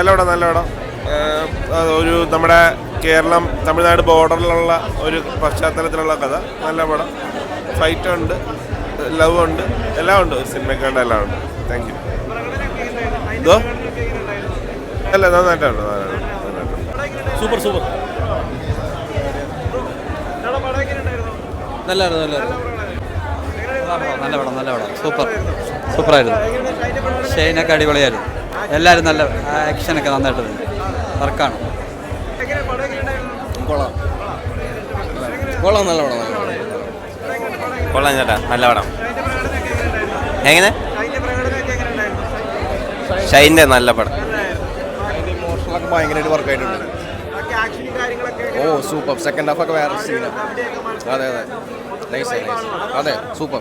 നല്ല പടം. ഒരു നമ്മുടെ കേരളം തമിഴ്നാട് ബോർഡറിലുള്ള ഒരു പശ്ചാത്തലത്തിലുള്ള കഥ. നല്ല പടം. ഫൈറ്റ് ഉണ്ട്, ലവ് ഉണ്ട്, എല്ലാം ഉണ്ട്. സിനിമയ്ക്കുണ്ട്, എല്ലാം ഉണ്ട്. Thank you. എന്തോ അല്ല, നന്നായിട്ടുണ്ട്. സൂപ്പർ നല്ല പടം. സൂപ്പറായിരുന്നു. ഷെയ്നൊക്കെ അടിപൊളിയായിരുന്നു. എല്ലാവരും നല്ല ആക്ഷനൊക്കെ നന്നായിട്ടുണ്ട്. വർക്കാണ്. കൊള്ളാം. നല്ല ചേട്ടാ, നല്ല പടം. എങ്ങനെ ഷൈൻ്റെ നല്ല പടം. ഇമോഷണലൊക്കെ ഭയങ്കരമായിട്ട് വർക്കായിട്ടുണ്ട്. സൂപ്പർ. സെക്കൻഡ് ഹാഫ് ഒക്കെ വേറെ സീനാണ്. അതെ നൈസ്. അതെ സൂപ്പർ.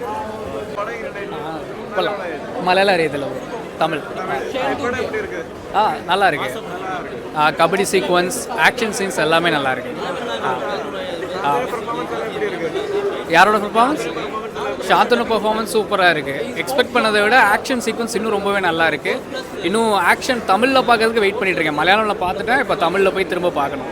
மலையாளம் அறியதில்லை, தமிழ். நல்லா இருக்கு. கபடி சீக்வன்ஸ், ஆக்ஷன் சீன்ஸ் எல்லாமே நல்லா இருக்கு. யாரோட பெர்ஃபார்மன்ஸ்? சாந்தனு பெர்ஃபார்மன்ஸ் சூப்பராக இருக்குது. எக்ஸ்பெக்ட் பண்ணதை விட ஆக்ஷன் சீக்வன்ஸ் இன்னும் ரொம்பவே நல்லா இருக்குது. இன்னும் ஆக்ஷன் தமிழில் பார்க்கறதுக்கு வெயிட் பண்ணிட்டு இருக்கேன். மலையாளம்ல பார்த்துட்டேன், இப்போ தமிழில் போய் திரும்ப பார்க்கணும்.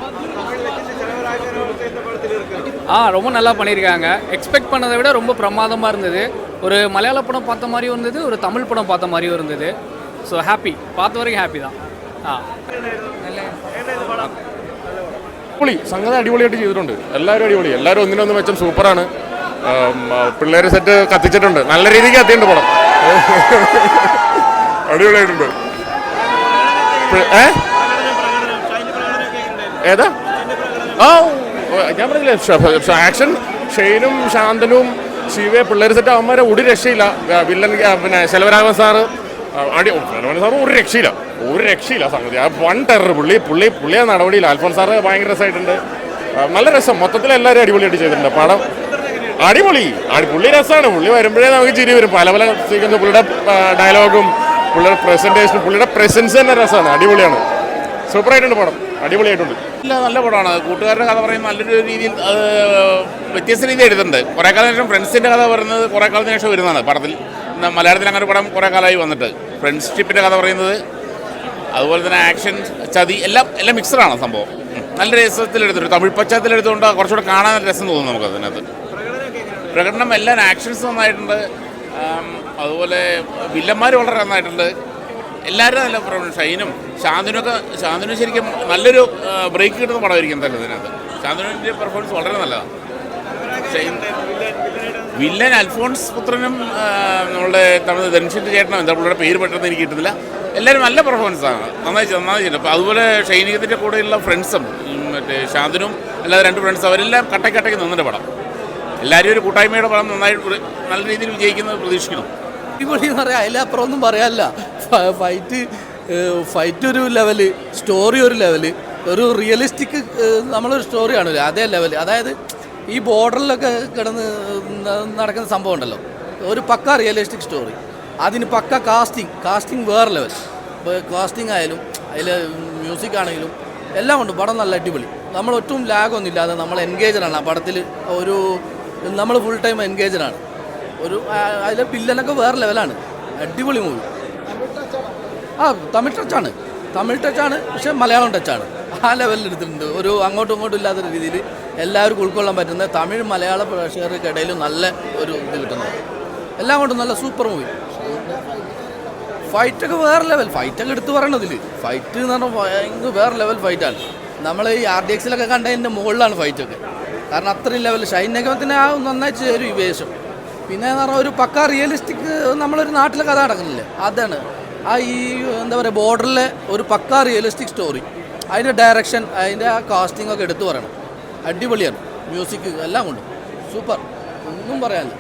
ரொம்ப நல்லா பண்ணியிருக்காங்க. எக்ஸ்பெக்ட் பண்ணதை விட ரொம்ப பிரமாதமாக இருந்தது. ஒரு மலையாள படம் பார்த்த மாதிரியும் இருந்தது, ஒரு தமிழ் படம் பார்த்த மாதிரியும் இருந்தது. ஸோ ஹாப்பி, பார்த்த வரைக்கும் ஹாப்பி தான். അടിപൊളി സംഗതി, അടിപൊളിയായിട്ട് ചെയ്തിട്ടുണ്ട്. എല്ലാവരും ഒന്നിനൊന്ന് മെച്ചം. സൂപ്പറാണ്. പിള്ളേർ സെറ്റ് കത്തിച്ചിട്ടുണ്ട്, നല്ല രീതിക്ക് കത്തിയിട്ടുണ്ട് പടം. അടിപൊളിയായിട്ടുണ്ട്. ഏതാ ഞാൻ പറഞ്ഞില്ലേ, ആക്ഷൻ ഷെയ്നും ശാന്തനും ശിവയെ പിള്ളേർ സെറ്റ് അവന്മാരെ ഒരു രക്ഷയില്ല. വില്ലൻ പിന്നെ സെൽവരാഘവൻ സാറ് ഒരു രക്ഷയില്ല സംഗതി. One terror. പുള്ളിയെ നടപടിയില്ല. അൽഫോൻസ് സാറ് ഭയങ്കര രസമായിട്ടുണ്ട്. നല്ല രസം. മൊത്തത്തിൽ എല്ലാവരും അടിപൊളിയായിട്ട് ചെയ്തിട്ടുണ്ട്. പടം അടിപൊളി. പുള്ളി രസമാണ്. പുള്ളി വരുമ്പോഴേ നമുക്ക് ചിരി വരും. പല സീക്വൻസ്, പുള്ളിയുടെ ഡയലോഗും പുള്ളിയുടെ പ്രസൻറ്റേഷനും പുള്ളിയുടെ പ്രസൻസ് തന്നെ രസമാണ്. അടിപൊളിയാണ്. സൂപ്പറായിട്ടുണ്ട് പടം. അടിപൊളിയായിട്ടുണ്ട്. നല്ല പടമാണ്. കൂട്ടുകാരുടെ കഥ പറയുന്നത് നല്ലൊരു രീതിയിൽ വ്യത്യസ്ത രീതിയിൽ എഴുതുന്നുണ്ട്. കുറേ കാലത്തിന് ശേഷം ഫ്രണ്ട്സിൻ്റെ കഥ പറയുന്നത് കുറേ കാലത്തിന് ശേഷം വരുന്നതാണ് പടത്തിൽ. മലയാളത്തിൽ അങ്ങനെ ഒരു പടം കുറേ കാലമായി വന്നിട്ട് ഫ്രണ്ട്ഷിപ്പിൻ്റെ കഥ പറയുന്നത്, അതുപോലെ തന്നെ ആക്ഷൻ, ചതി, എല്ലാം മിക്സഡാണ് സംഭവം. നല്ല രസത്തിലെടുത്തിട്ട് തമിഴ് പശ്ചാത്തലമെടുത്തുകൊണ്ട് കുറച്ചുകൂടെ കാണാൻ രസം തോന്നും നമുക്ക് അതിനകത്ത്. പ്രകടനം എല്ലാം ആക്ഷൻസ് നന്നായിട്ടുണ്ട്. അതുപോലെ വില്ലന്മാർ വളരെ നന്നായിട്ടുണ്ട്. എല്ലാവരും നല്ല പ്രകടനം. ഷൈനും ശാന്തനും ശരിക്കും നല്ലൊരു ബ്രേക്ക് കിട്ടുന്ന പടമായിരിക്കും തന്നെ ഇതിനകത്ത്. ശാന്തനുവിൻ്റെ പെർഫോമൻസ് വളരെ നല്ലതാണ്. വില്ലൻ അൽഫോൺസ് പുത്രനും നമ്മളുടെ തമിഴ് ധനുഷിൻ്റെ ചേട്ടനും, എന്താ പുള്ളിയുടെ പേര് പെട്ടെന്ന് എനിക്ക് കിട്ടുന്നില്ല. എല്ലാവരും നല്ല പെർഫോമൻസാണ്. നന്നായി ചെയ്തിട്ടുണ്ട്. അപ്പോൾ അതുപോലെ ഷൈനികത്തിൻ്റെ കൂടെയുള്ള ഫ്രണ്ട്സും മറ്റേ ശാന്തനും അല്ലാതെ രണ്ട് ഫ്രണ്ട്സ്, അവരെല്ലാം കട്ടയ്ക്ക് നിന്നിട്ട് പടം. എല്ലാവരും ഒരു കൂട്ടായ്മയുടെ പടം നന്നായി നല്ല രീതിയിൽ വിജയിക്കുന്നത് പ്രതീക്ഷിക്കുന്നു. അടിപൊളി എന്ന് പറയാം. അതിലപ്പുറം ഒന്നും പറയാനില്ല. ഫൈറ്റ് ഒരു ലെവല്, സ്റ്റോറി ഒരു ലെവല്, ഒരു റിയലിസ്റ്റിക് നമ്മളൊരു സ്റ്റോറി ആണല്ലോ അതേ ലെവല്. അതായത് ഈ ബോർഡറിലൊക്കെ കിടന്ന് നടക്കുന്ന സംഭവം ഉണ്ടല്ലോ, ഒരു പക്ക റിയലിസ്റ്റിക് സ്റ്റോറി. അതിന് പക്ക കാസ്റ്റിംഗ് വേറെ ലെവൽ. കാസ്റ്റിംഗ് ആയാലും അതിൽ മ്യൂസിക് ആണെങ്കിലും എല്ലാം ഉണ്ട്. പടം നല്ല അടിപൊളി. നമ്മൾ ഒട്ടും ലാഗൊന്നും ഇല്ലാതെ നമ്മൾ എൻഗേജഡാണ് ആ പടത്തിൽ. നമ്മൾ ഫുൾ ടൈം എൻഗേജഡാണ്. അതിലെ വില്ലനൊക്കെ വേറെ ലെവലാണ്. അടിപൊളി മൂവി. തമിഴ് ടച്ചാണ്, പക്ഷേ മലയാളം ടച്ചാണ്. ആ ലെവലിൽ എടുത്തിട്ടുണ്ട്. ഒരു അങ്ങോട്ടും ഇങ്ങോട്ടും ഇല്ലാത്ത രീതിയിൽ എല്ലാവർക്കും ഉൾക്കൊള്ളാൻ പറ്റുന്ന തമിഴ് മലയാള പ്രേക്ഷകർക്കിടയിലും നല്ല ഒരു ഇത് കിട്ടുന്നത്. എല്ലാം കൊണ്ടും നല്ല സൂപ്പർ മൂവി. ഫൈറ്റൊക്കെ വേറെ ലെവൽ. ഫൈറ്റൊക്കെ എടുത്ത് പറയണതിൽ ഫൈറ്റ് എന്ന് പറഞ്ഞാൽ ഭയങ്കര വേറെ ലെവൽ ഫൈറ്റാണ്. നമ്മൾ ഈ RDXലൊക്കെ കണ്ടതിൻ്റെ മുകളിലാണ് ഫൈറ്റൊക്കെ. കാരണം അത്രയും ലെവൽ. ഷൈനകത്തിന് നന്നായി ചേരും ഈ വേഷം. പിന്നെ എന്ന് പറഞ്ഞാൽ ഒരു പക്ക റിയലിസ്റ്റിക്, നമ്മളൊരു നാട്ടിലെ കഥ നടക്കുന്നില്ലേ, അതാണ് ഈ എന്താ പറയുക, ബോർഡറിലെ ഒരു പക്ക റിയലിസ്റ്റിക് സ്റ്റോറി. അതിൻ്റെ ഡയറക്ഷൻ, അതിൻ്റെ ആ കാസ്റ്റിംഗ് ഒക്കെ എടുത്തു പറയണം. അടിപൊളിയാണ്. മ്യൂസിക് എല്ലാം കൊണ്ടും സൂപ്പർ. ഒന്നും പറയാനില്ല.